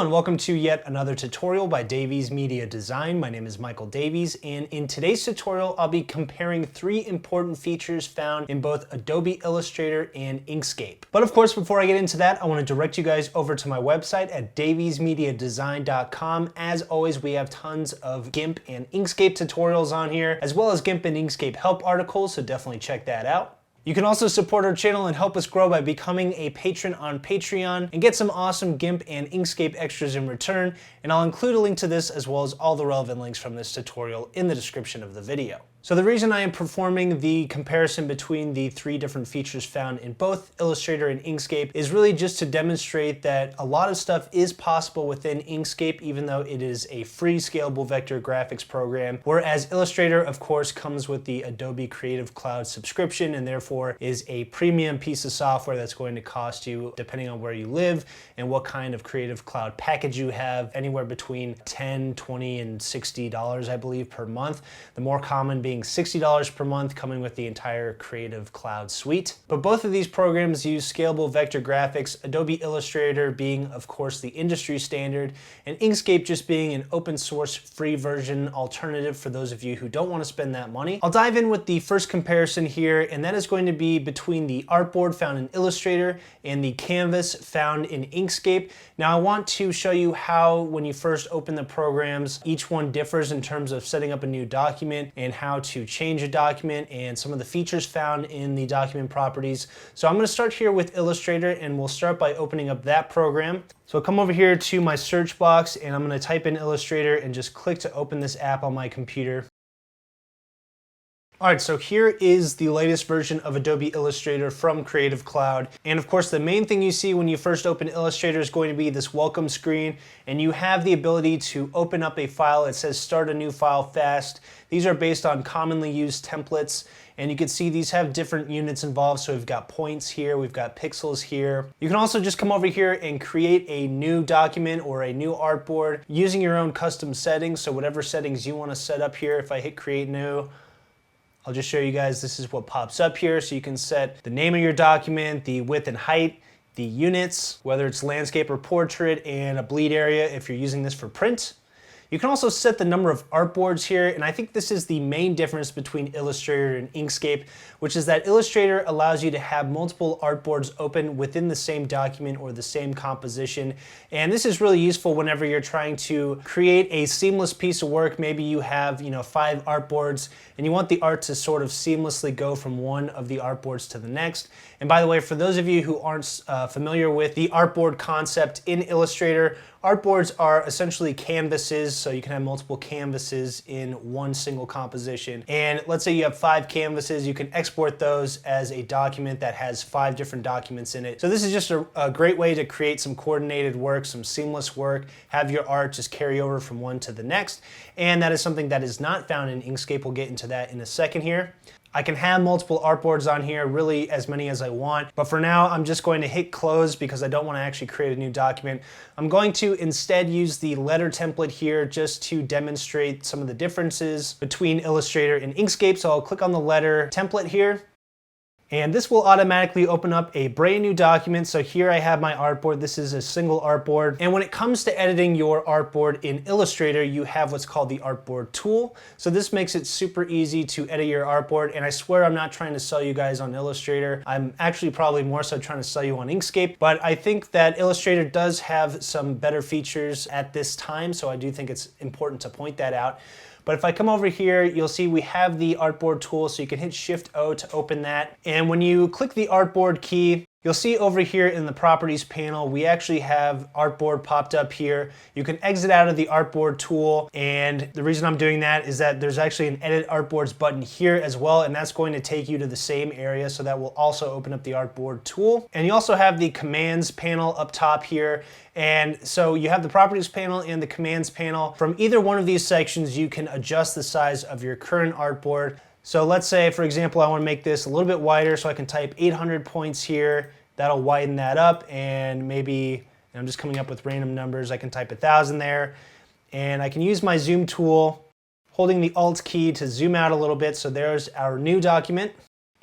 and welcome to yet another tutorial by Davies Media Design. My name is Michael Davies, and in today's tutorial I'll be comparing three important features found in both Adobe Illustrator and Inkscape. But of course, before I get into that, I want to direct you guys over to my website at daviesmediadesign.com. As always, we have tons of GIMP and Inkscape tutorials on here, as well as GIMP and Inkscape help articles, so definitely check that out. You can also support our channel and help us grow by becoming a patron on Patreon and get some awesome GIMP and Inkscape extras in return, and I'll include a link to this as well as all the relevant links from this tutorial in the description of the video. So the reason I am performing the comparison between the three different features found in both Illustrator and Inkscape is really just to demonstrate that a lot of stuff is possible within Inkscape, even though it is a free scalable vector graphics program, whereas Illustrator, of course, comes with the Adobe Creative Cloud subscription and therefore is a premium piece of software that's going to cost you, depending on where you live and what kind of Creative Cloud package you have, anywhere between $10, $20, and $60, I believe, per month. The more common being $60 per month, coming with the entire Creative Cloud suite. But both of these programs use scalable vector graphics, Adobe Illustrator being, of course, the industry standard, and Inkscape just being an open source free version alternative for those of you who don't want to spend that money. I'll dive in with the first comparison here, and that is going to be between the artboard found in Illustrator and the canvas found in Inkscape. Now I want to show you how, when you first open the programs, each one differs in terms of setting up a new document and how to change a document and some of the features found in the document properties. So I'm going to start here with Illustrator, and we'll start by opening up that program. So I'll come over here to my search box and I'm going to type in Illustrator and just click to open this app on my computer. Alright, so here is the latest version of Adobe Illustrator from Creative Cloud. And of course, the main thing you see when you first open Illustrator is going to be this welcome screen, and you have the ability to open up a file. It says start a new file fast. These are based on commonly used templates, and you can see these have different units involved. So we've got points here, we've got pixels here. You can also just come over here and create a new document or a new artboard using your own custom settings. So whatever settings you want to set up here, if I hit create new, I'll just show you guys, this is what pops up here. So you can set the name of your document, the width and height, the units, whether it's landscape or portrait, and a bleed area if you're using this for print. You can also set the number of artboards here, and I think this is the main difference between Illustrator and Inkscape, which is that Illustrator allows you to have multiple artboards open within the same document or the same composition. And this is really useful whenever you're trying to create a seamless piece of work. Maybe you have 5 artboards and you want the art to sort of seamlessly go from one of the artboards to the next. And by the way, for those of you who aren't familiar with the artboard concept in Illustrator, artboards are essentially canvases, so you can have multiple canvases in one single composition. And let's say you have 5 canvases, you can export those as a document that has 5 different documents in it. So this is just a great way to create some coordinated work, some seamless work, have your art just carry over from one to the next. And that is something that is not found in Inkscape. We'll get into that in a second here. I can have multiple artboards on here, really as many as I want, but for now I'm just going to hit close because I don't want to actually create a new document. I'm going to instead use the letter template here just to demonstrate some of the differences between Illustrator and Inkscape. So I'll click on the letter template here, and this will automatically open up a brand new document. So here I have my artboard. This is a single artboard. And when it comes to editing your artboard in Illustrator, you have what's called the Artboard Tool. So this makes it super easy to edit your artboard. And I swear I'm not trying to sell you guys on Illustrator. I'm actually probably more so trying to sell you on Inkscape. But I think that Illustrator does have some better features at this time. So I do think it's important to point that out. But if I come over here, you'll see we have the Artboard tool, so you can hit Shift-O to open that. And when you click the Artboard key, you'll see over here in the Properties panel, we actually have Artboard popped up here. You can exit out of the Artboard tool, and the reason I'm doing that is that there's actually an Edit Artboards button here as well, and that's going to take you to the same area, so that will also open up the Artboard tool. And you also have the Commands panel up top here. And so you have the Properties panel and the Commands panel. From either one of these sections, you can adjust the size of your current artboard. So let's say, for example, I want to make this a little bit wider, so I can type 800 points here. That'll widen that up, and maybe, and I'm just coming up with random numbers, I can type 1,000 there. And I can use my zoom tool, holding the Alt key to zoom out a little bit. So there's our new document.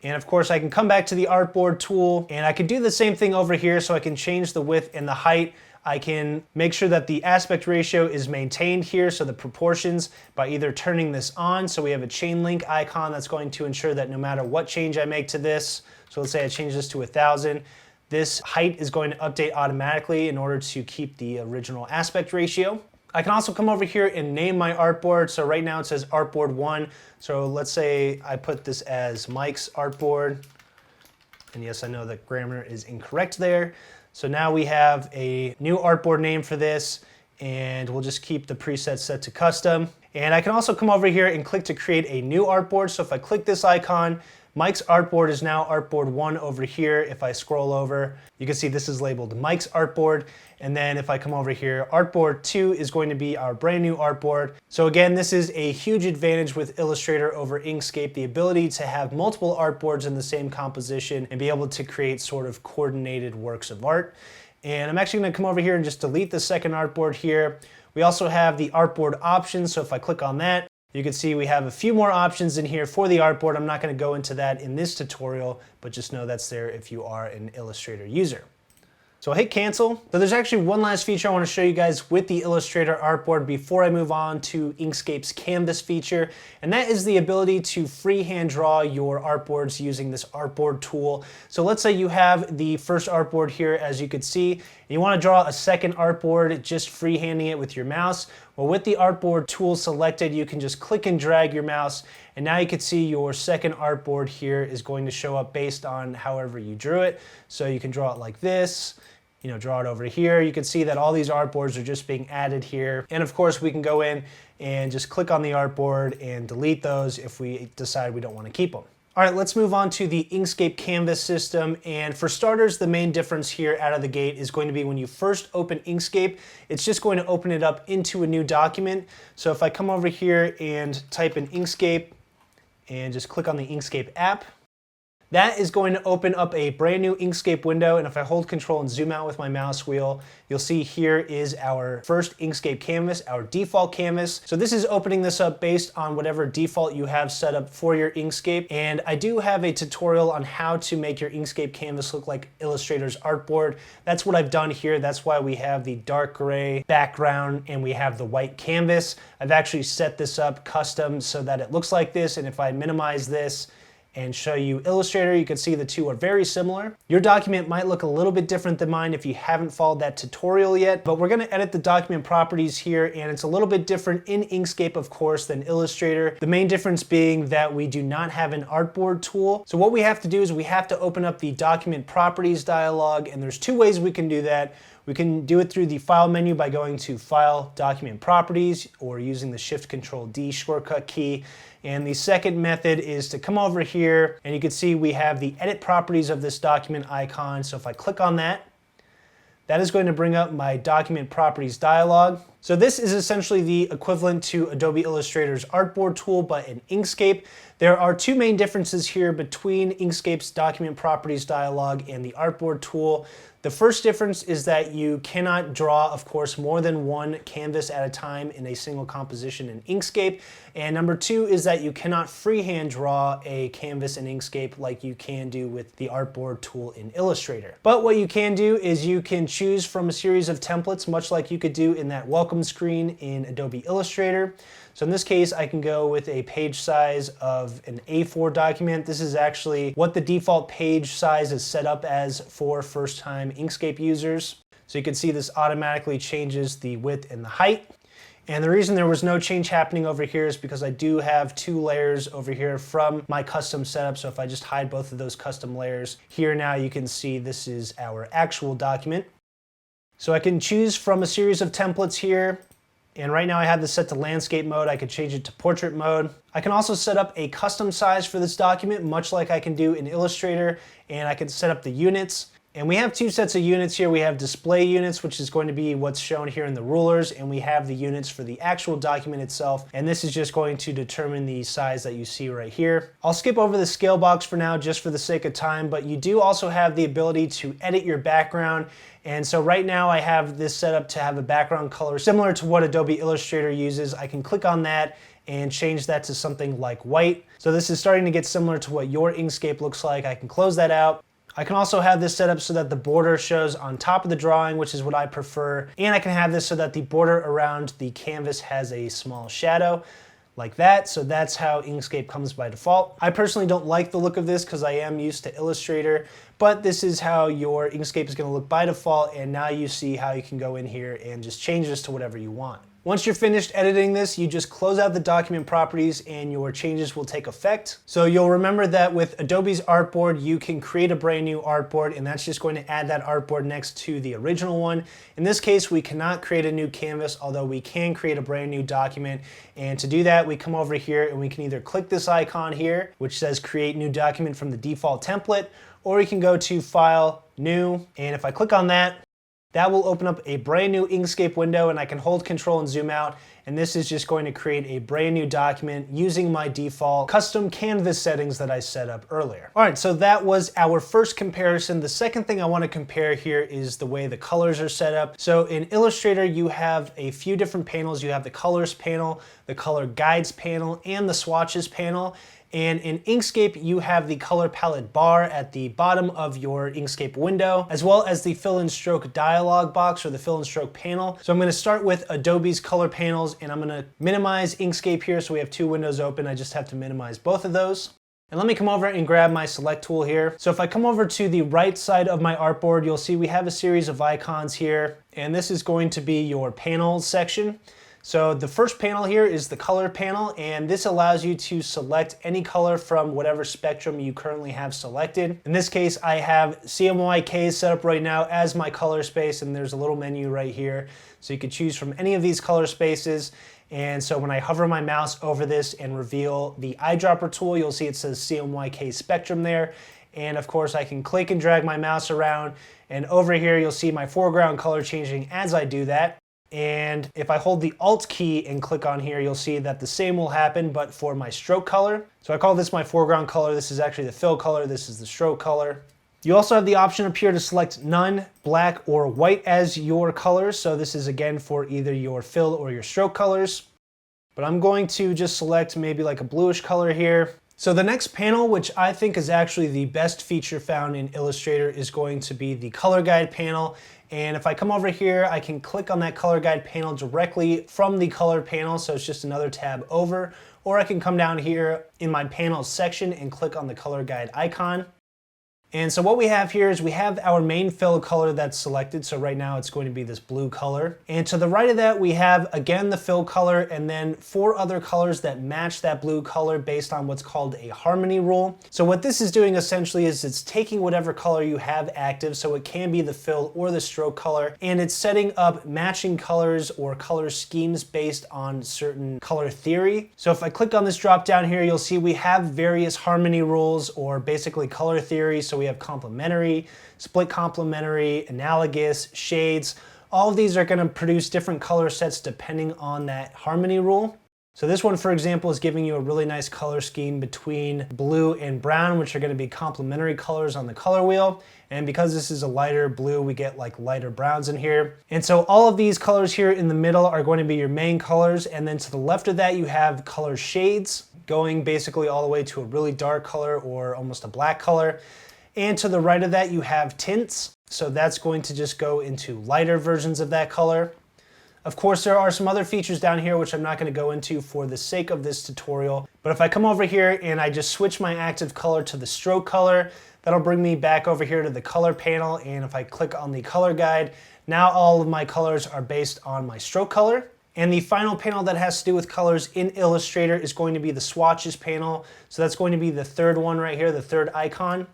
And of course I can come back to the Artboard tool and I can do the same thing over here, so I can change the width and the height I can make sure that the aspect ratio is maintained here, so the proportions, by either turning this on, so we have a chain link icon that's going to ensure that no matter what change I make to this, so let's say I change this to 1000, this height is going to update automatically in order to keep the original aspect ratio. I can also come over here and name my artboard. So right now it says Artboard 1. So let's say I put this as Mike's Artboard. And yes, I know that grammar is incorrect there. So now we have a new artboard name for this, and we'll just keep the preset set to custom. And I can also come over here and click to create a new artboard. So if I click this icon, Mike's Artboard is now Artboard 1 over here. If I scroll over, you can see this is labeled Mike's Artboard. And then if I come over here, Artboard 2 is going to be our brand new artboard. So again, this is a huge advantage with Illustrator over Inkscape, the ability to have multiple artboards in the same composition and be able to create sort of coordinated works of art. And I'm actually going to come over here and just delete the second artboard here. We also have the artboard options. So if I click on that, you can see we have a few more options in here for the artboard. I'm not going to go into that in this tutorial, but just know that's there if you are an Illustrator user. So I'll hit cancel. So there's actually one last feature I want to show you guys with the Illustrator artboard before I move on to Inkscape's Canvas feature, and that is the ability to freehand draw your artboards using this Artboard tool. So let's say you have the first artboard here, as you could see, and you want to draw a second artboard, just freehanding it with your mouse. Well, with the Artboard tool selected, you can just click and drag your mouse, and now you can see your second artboard here is going to show up based on however you drew it. So you can draw it like this, draw it over here. You can see that all these artboards are just being added here. And of course, we can go in and just click on the artboard and delete those if we decide we don't want to keep them. All right, let's move on to the Inkscape Canvas system. And for starters, the main difference here out of the gate is going to be when you first open Inkscape, it's just going to open it up into a new document. So if I come over here and type in Inkscape and just click on the Inkscape app, that is going to open up a brand new Inkscape window, and if I hold Control and zoom out with my mouse wheel, you'll see here is our first Inkscape canvas, our default canvas. So this is opening this up based on whatever default you have set up for your Inkscape, and I do have a tutorial on how to make your Inkscape canvas look like Illustrator's artboard. That's what I've done here. That's why we have the dark gray background and we have the white canvas. I've actually set this up custom so that it looks like this, and if I minimize this and show you Illustrator, you can see the two are very similar. Your document might look a little bit different than mine if you haven't followed that tutorial yet, but we're gonna edit the document properties here, and it's a little bit different in Inkscape, of course, than Illustrator. The main difference being that we do not have an Artboard tool. So what we have to do is we have to open up the document properties dialog, and there's two ways we can do that. We can do it through the File menu by going to File, Document Properties, or using the Shift-Control-D shortcut key. And the second method is to come over here, and you can see we have the Edit Properties of this document icon. So if I click on that, that is going to bring up my Document Properties dialog. So this is essentially the equivalent to Adobe Illustrator's Artboard tool, but in Inkscape. There are two main differences here between Inkscape's Document Properties dialog and the Artboard tool. The first difference is that you cannot draw, of course, more than one canvas at a time in a single composition in Inkscape. And number two is that you cannot freehand draw a canvas in Inkscape like you can do with the Artboard tool in Illustrator. But what you can do is you can choose from a series of templates, much like you could do in that welcome screen in Adobe Illustrator. So in this case, I can go with a page size of an A4 document. This is actually what the default page size is set up as for first-time Inkscape users. So you can see this automatically changes the width and the height. And the reason there was no change happening over here is because I do have two layers over here from my custom setup. So if I just hide both of those custom layers, here now you can see this is our actual document. So I can choose from a series of templates here. And right now I have this set to landscape mode. I could change it to portrait mode. I can also set up a custom size for this document, much like I can do in Illustrator, and I can set up the units. And we have two sets of units here. We have display units, which is going to be what's shown here in the rulers, and we have the units for the actual document itself, and this is just going to determine the size that you see right here. I'll skip over the scale box for now just for the sake of time, but you do also have the ability to edit your background. And so right now I have this set up to have a background color similar to what Adobe Illustrator uses. I can click on that and change that to something like white. So this is starting to get similar to what your Inkscape looks like. I can close that out. I can also have this set up so that the border shows on top of the drawing, which is what I prefer. And I can have this so that the border around the canvas has a small shadow like that. So that's how Inkscape comes by default. I personally don't like the look of this because I am used to Illustrator, but this is how your Inkscape is going to look by default. And now you see how you can go in here and just change this to whatever you want. Once you're finished editing this, you just close out the document properties and your changes will take effect. So you'll remember that with Adobe's Artboard, you can create a brand new artboard, and that's just going to add that artboard next to the original one. In this case, we cannot create a new canvas, although we can create a brand new document. And to do that, we come over here and we can either click this icon here, which says create new document from the default template, or we can go to File, New, and if I click on that, that will open up a brand new Inkscape window, and I can hold Control and zoom out, and this is just going to create a brand new document using my default custom canvas settings that I set up earlier. All right, so that was our first comparison. The second thing I want to compare here is the way the colors are set up. So in Illustrator, you have a few different panels. You have the colors panel, the color guides panel, and the swatches panel. And in Inkscape, you have the color palette bar at the bottom of your Inkscape window, as well as the fill and stroke dialog box or the fill and stroke panel. So I'm going to start with Adobe's color panels, and I'm going to minimize Inkscape here so we have two windows open. I just have to minimize both of those. And let me come over and grab my select tool here. So if I come over to the right side of my artboard, you'll see we have a series of icons here, and this is going to be your panels section. So the first panel here is the color panel, and this allows you to select any color from whatever spectrum you currently have selected. In this case, I have CMYK set up right now as my color space, and there's a little menu right here. So you could choose from any of these color spaces. And so when I hover my mouse over this and reveal the eyedropper tool, you'll see it says CMYK spectrum there. And of course, I can click and drag my mouse around, and over here you'll see my foreground color changing as I do that. And if I hold the Alt key and click on here, you'll see that the same will happen, but for my stroke color. So I call this my foreground color. This is actually the fill color. This is the stroke color. You also have the option up here to select none, black, or white as your colors. So this is again for either your fill or your stroke colors. But I'm going to just select maybe like a bluish color here. So the next panel, which I think is actually the best feature found in Illustrator, is going to be the color guide panel. And if I come over here, I can click on that color guide panel directly from the color panel. So it's just another tab over, or I can come down here in my panels section and click on the color guide icon. And so what we have here is we have our main fill color that's selected. So right now it's going to be this blue color. And to the right of that, we have again the fill color and then 4 other colors that match that blue color based on what's called a harmony rule. So what this is doing essentially is it's taking whatever color you have active, so it can be the fill or the stroke color, and it's setting up matching colors or color schemes based on certain color theory. So if I click on this drop down here, you'll see we have various harmony rules or basically color theory. So we have complementary, split complementary, analogous, shades. All of these are going to produce different color sets depending on that harmony rule. So this one, for example, is giving you a really nice color scheme between blue and brown, which are going to be complementary colors on the color wheel. And because this is a lighter blue, we get like lighter browns in here. And so all of these colors here in the middle are going to be your main colors. And then to the left of that, you have color shades going basically all the way to a really dark color or almost a black color. And to the right of that, you have tints. So that's going to just go into lighter versions of that color. Of course, there are some other features down here, which I'm not going to go into for the sake of this tutorial. But if I come over here and I just switch my active color to the stroke color, that'll bring me back over here to the color panel. And if I click on the color guide, now all of my colors are based on my stroke color. And the final panel that has to do with colors in Illustrator is going to be the swatches panel. So that's going to be the third one right here, the third icon.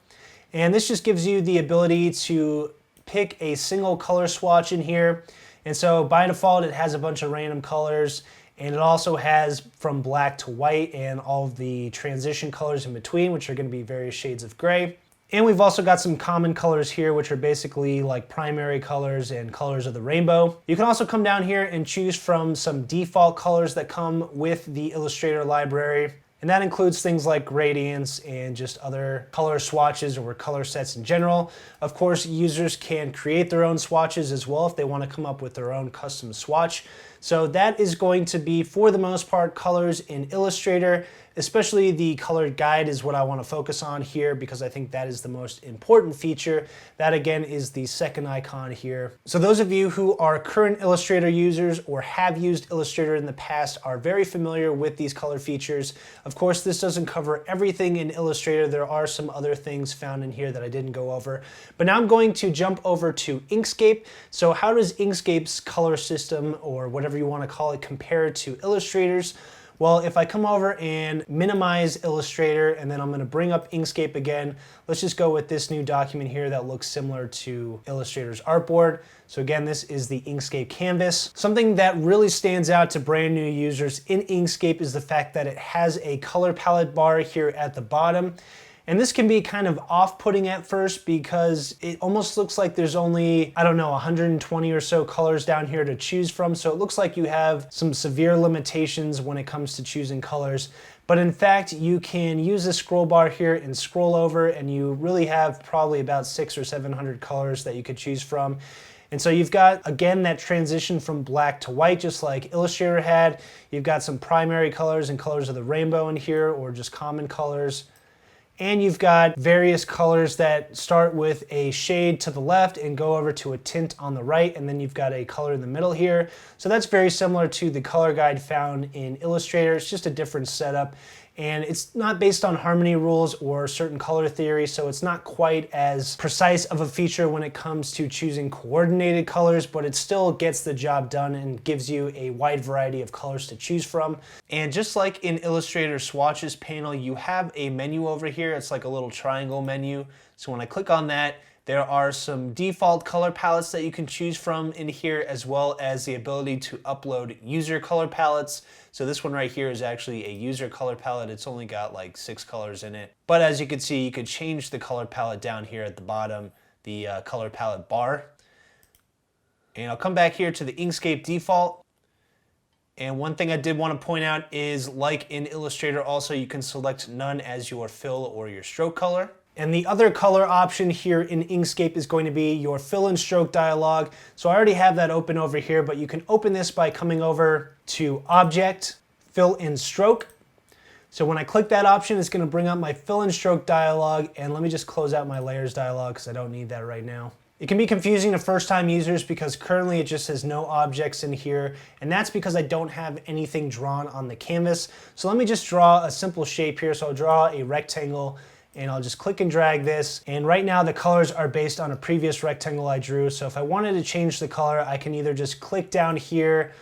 And this just gives you the ability to pick a single color swatch in here. And so by default, it has a bunch of random colors, and it also has from black to white and all of the transition colors in between, which are going to be various shades of gray. And we've also got some common colors here, which are basically like primary colors and colors of the rainbow. You can also come down here and choose from some default colors that come with the Illustrator library. And that includes things like gradients and just other color swatches or color sets in general. Of course, users can create their own swatches as well if they want to come up with their own custom swatch. So that is going to be, for the most part, colors in Illustrator. especially the colored guide is what I want to focus on here because I think that is the most important feature. That again is the second icon here. So those of you who are current Illustrator users or have used Illustrator in the past are very familiar with these color features. Of course, this doesn't cover everything in Illustrator. There are some other things found in here that I didn't go over. But now I'm going to jump over to Inkscape. So how does Inkscape's color system, or whatever you want to call it, compare to Illustrator's? Well, if I come over and minimize Illustrator and then I'm going to bring up Inkscape again, let's just go with this new document here that looks similar to Illustrator's Artboard. So again, this is the Inkscape Canvas. Something that really stands out to brand new users in Inkscape is the fact that it has a color palette bar here at the bottom. And this can be kind of off-putting at first because it almost looks like there's only, I don't know, 120 or so colors down here to choose from. So it looks like you have some severe limitations when it comes to choosing colors. But in fact, you can use the scroll bar here and scroll over, and you really have probably about 600 or 700 colors that you could choose from. And so you've got, again, that transition from black to white, just like Illustrator had. You've got some primary colors and colors of the rainbow in here, or just common colors. And you've got various colors that start with a shade to the left and go over to a tint on the right, and then you've got a color in the middle here. So that's very similar to the color guide found in Illustrator. It's just a different setup. And it's not based on harmony rules or certain color theory, so it's not quite as precise of a feature when it comes to choosing coordinated colors, but it still gets the job done and gives you a wide variety of colors to choose from. And just like in Illustrator Swatches panel, you have a menu over here. It's like a little triangle menu. So when I click on that, there are some default color palettes that you can choose from in here, as well as the ability to upload user color palettes. So this one right here is actually a user color palette. It's only got like 6 colors in it. But as you can see, you could change the color palette down here at the bottom, the color palette bar. And I'll come back here to the Inkscape default. And one thing I did want to point out is, like in Illustrator also, you can select none as your fill or your stroke color. And the other color option here in Inkscape is going to be your fill and stroke dialog. So I already have that open over here, but you can open this by coming over to Object, Fill and Stroke. So when I click that option, it's going to bring up my fill and stroke dialog. And let me just close out my layers dialog because I don't need that right now. It can be confusing to first-time users because currently it just says no objects in here, and that's because I don't have anything drawn on the canvas. So let me just draw a simple shape here. So I'll draw a rectangle, and I'll just click and drag this. And right now the colors are based on a previous rectangle I drew. So if I wanted to change the color, I can either just click down here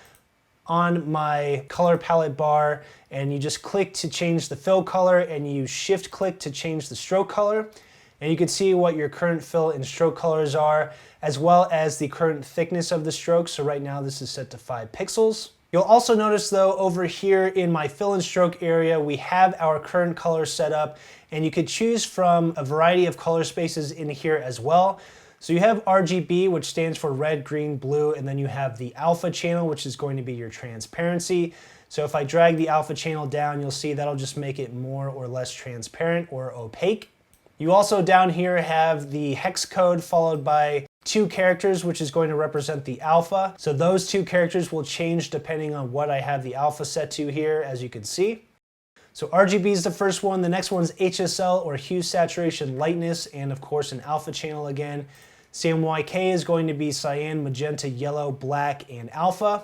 on my color palette bar, and you just click to change the fill color, and you shift click to change the stroke color. And you can see what your current fill and stroke colors are, as well as the current thickness of the stroke. So right now this is set to 5 pixels. You'll also notice though, over here in my fill and stroke area, we have our current color set up, and you could choose from a variety of color spaces in here as well. So you have RGB, which stands for red, green, blue, and then you have the alpha channel, which is going to be your transparency. So if I drag the alpha channel down, you'll see that'll just make it more or less transparent or opaque. You also down here have the hex code followed by 2 characters, which is going to represent the alpha. So those 2 characters will change depending on what I have the alpha set to here, as you can see. So RGB is the first one. The next one's HSL, or hue, saturation, lightness, and of course an alpha channel again. CMYK is going to be cyan, magenta, yellow, black, and alpha.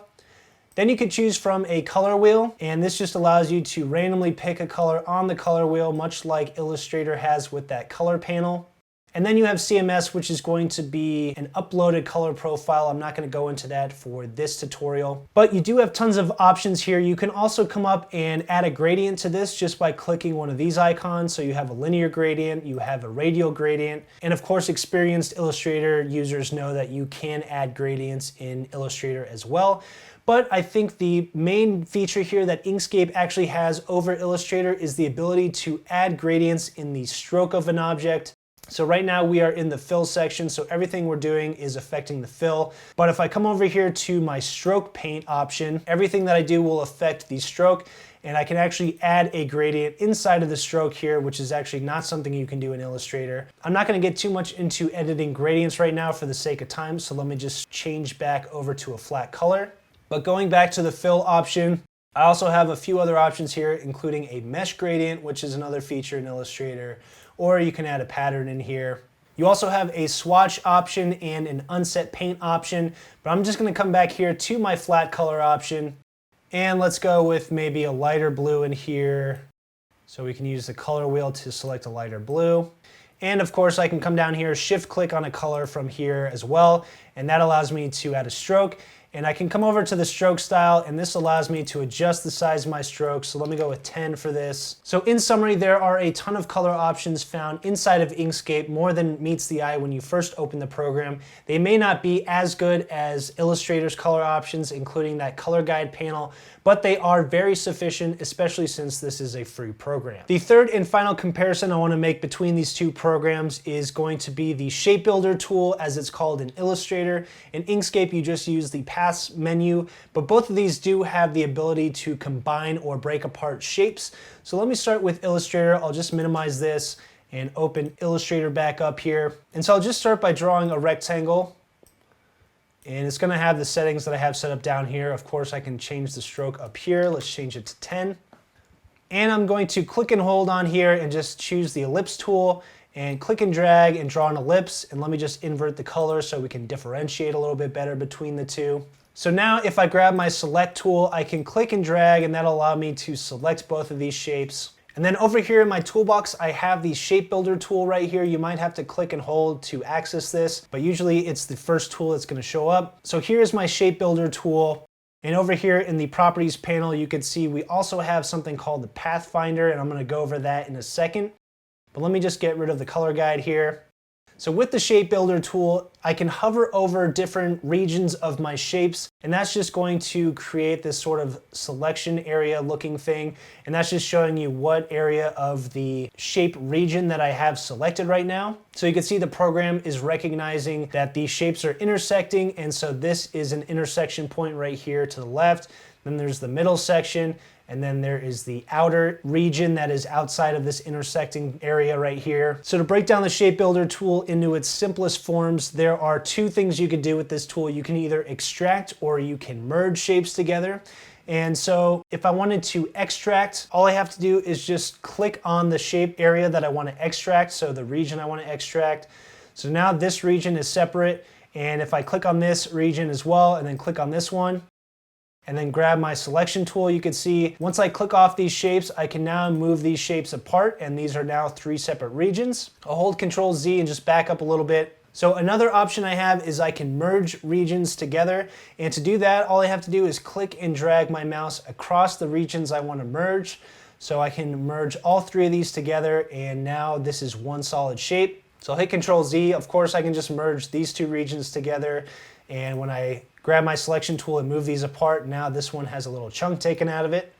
Then you could choose from a color wheel, and this just allows you to randomly pick a color on the color wheel, much like Illustrator has with that color panel. And then you have CMS, which is going to be an uploaded color profile. I'm not going to go into that for this tutorial, but you do have tons of options here. You can also come up and add a gradient to this just by clicking one of these icons. So you have a linear gradient, you have a radial gradient, and of course experienced Illustrator users know that you can add gradients in Illustrator as well. But I think the main feature here that Inkscape actually has over Illustrator is the ability to add gradients in the stroke of an object. So right now we are in the fill section, so everything we're doing is affecting the fill. But if I come over here to my stroke paint option, everything that I do will affect the stroke, and I can actually add a gradient inside of the stroke here, which is actually not something you can do in Illustrator. I'm not going to get too much into editing gradients right now for the sake of time, so let me just change back over to a flat color. But going back to the fill option, I also have a few other options here, including a mesh gradient, which is another feature in Illustrator, or you can add a pattern in here. You also have a swatch option and an unset paint option, but I'm just gonna come back here to my flat color option, and let's go with maybe a lighter blue in here. So we can use the color wheel to select a lighter blue. And of course I can come down here, shift click on a color from here as well, and that allows me to add a stroke. And I can come over to the stroke style, and this allows me to adjust the size of my strokes. So let me go with 10 for this. So in summary, there are a ton of color options found inside of Inkscape, more than meets the eye when you first open the program. They may not be as good as Illustrator's color options, including that color guide panel, but they are very sufficient, especially since this is a free program. The third and final comparison I want to make between these two programs is going to be the Shape Builder tool, as it's called in Illustrator. In Inkscape, you just use the Paths menu, but both of these do have the ability to combine or break apart shapes. So let me start with Illustrator. I'll just minimize this and open Illustrator back up here. And so I'll just start by drawing a rectangle. And it's gonna have the settings that I have set up down here. Of course, I can change the stroke up here. Let's change it to 10. And I'm going to click and hold on here and just choose the ellipse tool and click and drag and draw an ellipse. And let me just invert the color so we can differentiate a little bit better between the two. So now if I grab my select tool, I can click and drag, and that'll allow me to select both of these shapes. And then over here in my toolbox, I have the Shape Builder tool right here. You might have to click and hold to access this, but usually it's the first tool that's gonna show up. So here's my Shape Builder tool. And over here in the Properties panel, you can see we also have something called the Pathfinder, and I'm gonna go over that in a second. But let me just get rid of the color guide here. So with the Shape Builder tool, I can hover over different regions of my shapes, and that's just going to create this sort of selection area looking thing. And that's just showing you what area of the shape region that I have selected right now. So you can see the program is recognizing that these shapes are intersecting, and so this is an intersection point right here to the left. Then there's the middle section, and then there is the outer region that is outside of this intersecting area right here. So to break down the Shape Builder tool into its simplest forms, there are two things you can do with this tool. You can either extract or you can merge shapes together. And so if I wanted to extract, all I have to do is just click on the shape area that I want to extract, so the region I want to extract. So now this region is separate, and if I click on this region as well and then click on this one, and then grab my selection tool, you can see once I click off these shapes, I can now move these shapes apart, and these are now three separate regions. I'll hold Control Z and just back up a little bit. So another option I have is I can merge regions together, and to do that, all I have to do is click and drag my mouse across the regions I want to merge. So I can merge all three of these together, and now this is one solid shape. So I'll hit Control Z. Of course, I can just merge these two regions together, and when I grab my selection tool and move these apart, now this one has a little chunk taken out of it.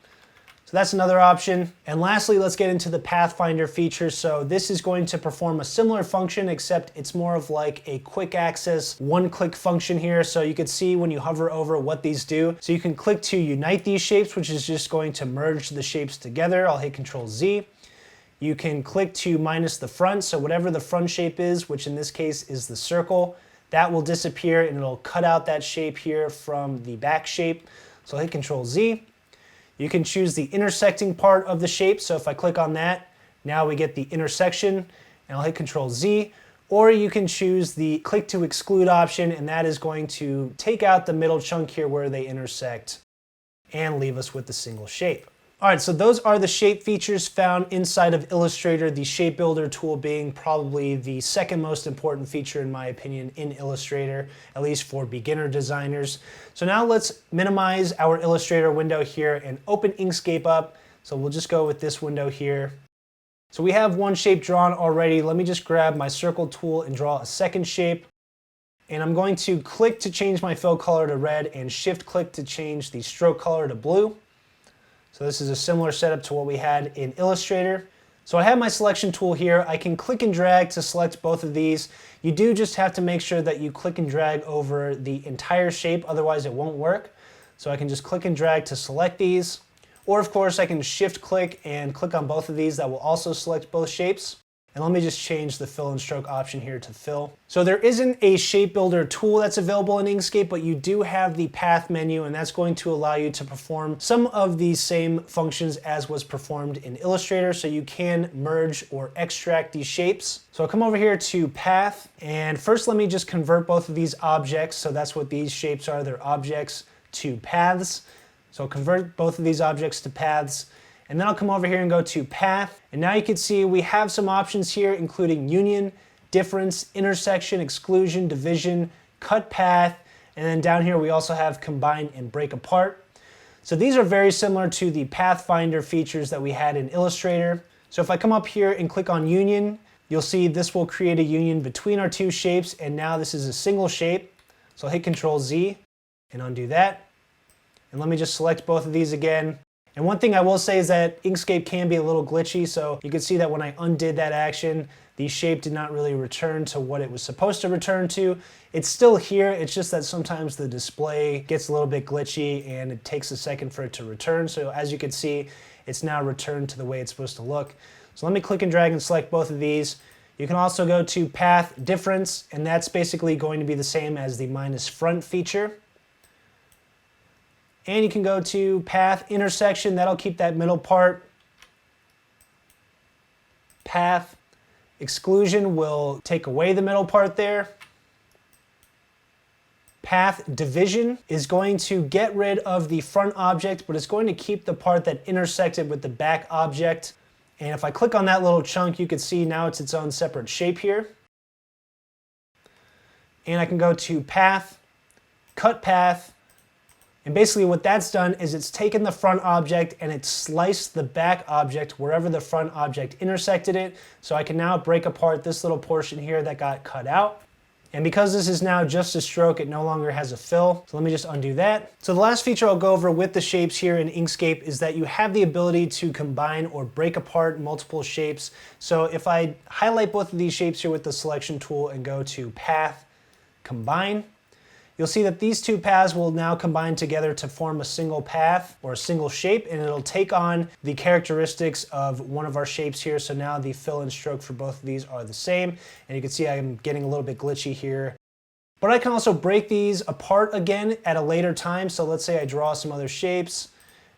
So that's another option. And lastly, let's get into the Pathfinder feature. So this is going to perform a similar function, except it's more of like a quick access, one-click function here. So you can see when you hover over what these do. So you can click to unite these shapes, which is just going to merge the shapes together. I'll hit Control Z. You can click to minus the front. So whatever the front shape is, which in this case is the circle, that will disappear and it'll cut out that shape here from the back shape. So I'll hit Control Z. You can choose the intersecting part of the shape. So if I click on that, now we get the intersection, and I'll hit Control Z. Or you can choose the click to exclude option, and that is going to take out the middle chunk here where they intersect and leave us with the single shape. All right, so those are the shape features found inside of Illustrator, the Shape Builder tool being probably the second most important feature in my opinion in Illustrator, at least for beginner designers. So now let's minimize our Illustrator window here and open Inkscape up. So we'll just go with this window here. So we have one shape drawn already. Let me just grab my circle tool and draw a second shape. And I'm going to click to change my fill color to red and shift click to change the stroke color to blue. So this is a similar setup to what we had in Illustrator. So I have my selection tool here. I can click and drag to select both of these. You do just have to make sure that you click and drag over the entire shape, otherwise it won't work. So I can just click and drag to select these. Or of course I can shift click and click on both of these. That will also select both shapes. And let me just change the fill and stroke option here to fill. So there isn't a shape builder tool that's available in Inkscape, but you do have the path menu, and that's going to allow you to perform some of these same functions as was performed in Illustrator. So you can merge or extract these shapes. So I'll come over here to path, and first let me just convert both of these objects. So that's what these shapes are, they're objects, to paths. So I'll convert both of these objects to paths. And then I'll come over here and go to path. And now you can see we have some options here, including union, difference, intersection, exclusion, division, cut path. And then down here we also have combine and break apart. So these are very similar to the Pathfinder features that we had in Illustrator. So if I come up here and click on union, you'll see this will create a union between our two shapes. And now this is a single shape. So I'll hit Control Z and undo that. And let me just select both of these again. And one thing I will say is that Inkscape can be a little glitchy, so you can see that when I undid that action, the shape did not really return to what it was supposed to return to. It's still here, it's just that sometimes the display gets a little bit glitchy and it takes a second for it to return. So as you can see, it's now returned to the way it's supposed to look. So let me click and drag and select both of these. You can also go to path difference, and that's basically going to be the same as the minus front feature. And you can go to path intersection, that'll keep that middle part. Path exclusion will take away the middle part there. Path division is going to get rid of the front object, but it's going to keep the part that intersected with the back object. And if I click on that little chunk, you can see now it's its own separate shape here. And I can go to path, cut path. And basically what that's done is it's taken the front object and it's sliced the back object wherever the front object intersected it. So I can now break apart this little portion here that got cut out. And because this is now just a stroke, it no longer has a fill. So let me just undo that. So the last feature I'll go over with the shapes here in Inkscape is that you have the ability to combine or break apart multiple shapes. So if I highlight both of these shapes here with the selection tool and go to path, combine, you'll see that these two paths will now combine together to form a single path or a single shape, and it'll take on the characteristics of one of our shapes here. So now the fill and stroke for both of these are the same, and you can see I'm getting a little bit glitchy here. But I can also break these apart again at a later time. So let's say I draw some other shapes,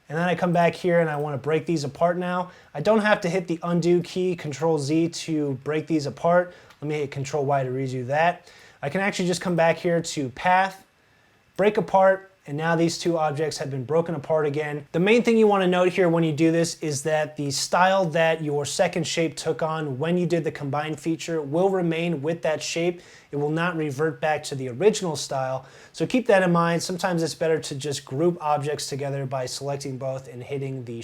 and then I come back here and I want to break these apart now. I don't have to hit the undo key, Control Z, to break these apart. Let me hit Control Y to redo that. I can actually just come back here to path, break apart, and now these two objects have been broken apart again. The main thing you want to note here when you do this is that the style that your second shape took on when you did the combine feature will remain with that shape. It will not revert back to the original style. So keep that in mind. Sometimes it's better to just group objects together by selecting both and hitting the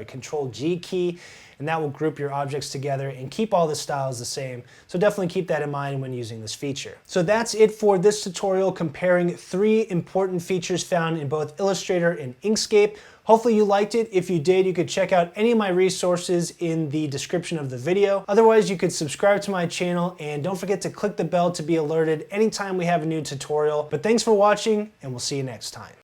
Control G key, and that will group your objects together and keep all the styles the same. So definitely keep that in mind when using this feature. So that's it for this tutorial comparing 3 important features found in both Illustrator and Inkscape. Hopefully you liked it. If you did, you could check out any of my resources in the description of the video. Otherwise, you could subscribe to my channel, and don't forget to click the bell to be alerted anytime we have a new tutorial. But thanks for watching, and we'll see you next time.